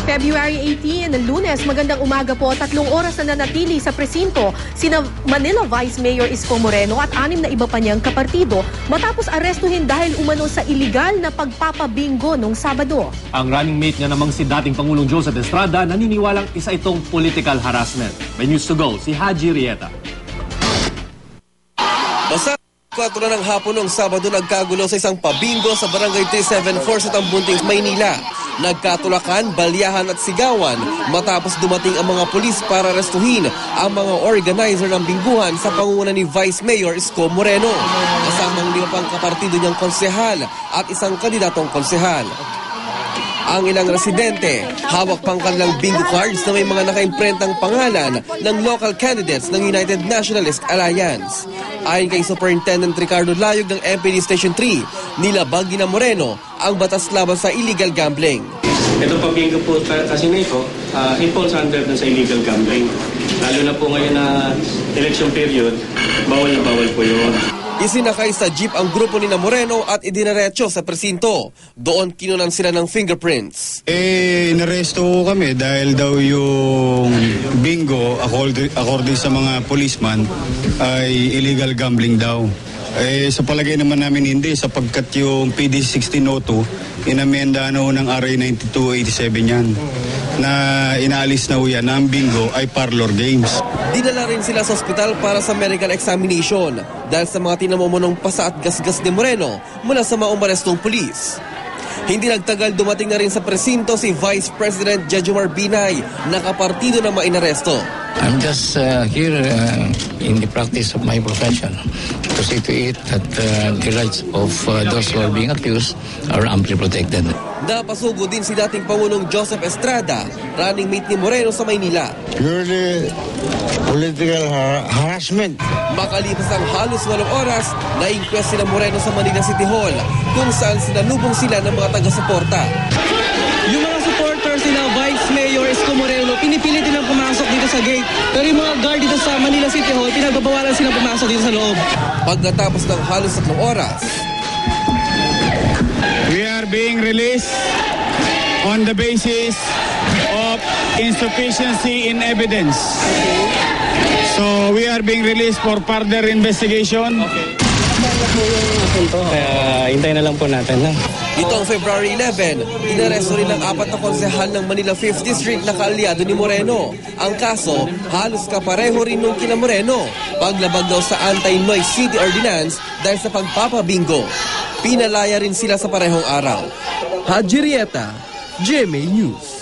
February 18, Lunes, magandang umaga po. 3 oras na nanatili sa presinto sina Manila Vice Mayor Isko Moreno at 6 na iba pa niyang kapartido matapos arestuhin dahil umano sa iligal na pagpapabingo nung Sabado. Ang running mate nga namang si dating Pangulong Joseph Estrada naniniwalang isa itong political harassment. May news to go, si Haji Rieta. Basta 4 na ng hapon ng Sabado nagkagulo sa isang pabingo sa Barangay 374 sa Tambunting, Maynila. Nagkatulakan, balyahan at sigawan matapos dumating ang mga pulis para arestuhin ang mga organizer ng bingguhan sa pangunguna ni Vice Mayor Isko Moreno. Kasamang 5 pang kapartido niyang konsehal at isang kandidatong konsehal. Ang ilang residente, hawak pang kanilang bingo cards na may mga nakaimprentang pangalan ng local candidates ng United Nationalist Alliance. Ayon kay Superintendent Ricardo Layog ng MPD Station 3, nilabag ni Moreno ang batas laban sa illegal gambling. Ito pa bingo po kasi na ito, it falls under sa illegal gambling. Lalo na po ngayon na election period, bawal na bawal po yun. Isinakay sa jeep ang grupo ni Moreno at idinaretso sa presinto. Doon kinunan sila ng fingerprints. Naresto kami dahil daw yung bingo, according sa mga policeman, ay illegal gambling daw. Sa palagay naman namin hindi, sapagkat yung PD 1602, inamenda ng RA 9287 yan, na inaalis na yan na ang bingo ay parlor games. Dinala rin sila sa ospital para sa medical examination dahil sa mga tinamumunong pasa at gasgas ni Moreno mula sa mga umarestong pulis. Hindi nagtagal dumating na rin sa presinto si Vice President Jejomar Binay na kapartido na mainaresto. I'm just here in the practice of my profession to see to it that the rights of those who are being accused are amply protected. Napasugo din si dating Pangulong Joseph Estrada, running mate ni Moreno sa Maynila. Purely political harassment. Makalipas ang halos 8 oras, na-inquest sila Moreno sa Manila City Hall kung saan sinalubong sila ng mga taga-suporta. Yung mga supporters nila Vice Mayor Isko Moreno, pinipilit nilang pumasok dito sa gate. Pero yung mga guard dito sa Manila City Hall, pinagbabawalan silang pumasok dito sa loob. Pagkatapos ng halos 3 oras, We are being released on the basis of insufficiency in evidence. So we are being released for further investigation. Kaya hintayin na lang po natin. Itong February 11, inaresto rin ang 4 na konsehal ng Manila 5th District na kaalyado ni Moreno. Ang kaso, halos kapareho rin nung kina Moreno. Paglabag daw sa Anti-Noise City Ordinance dahil sa pagpapabingo. Pinalaya rin sila sa parehong araw. Haji Rieta, GMA News.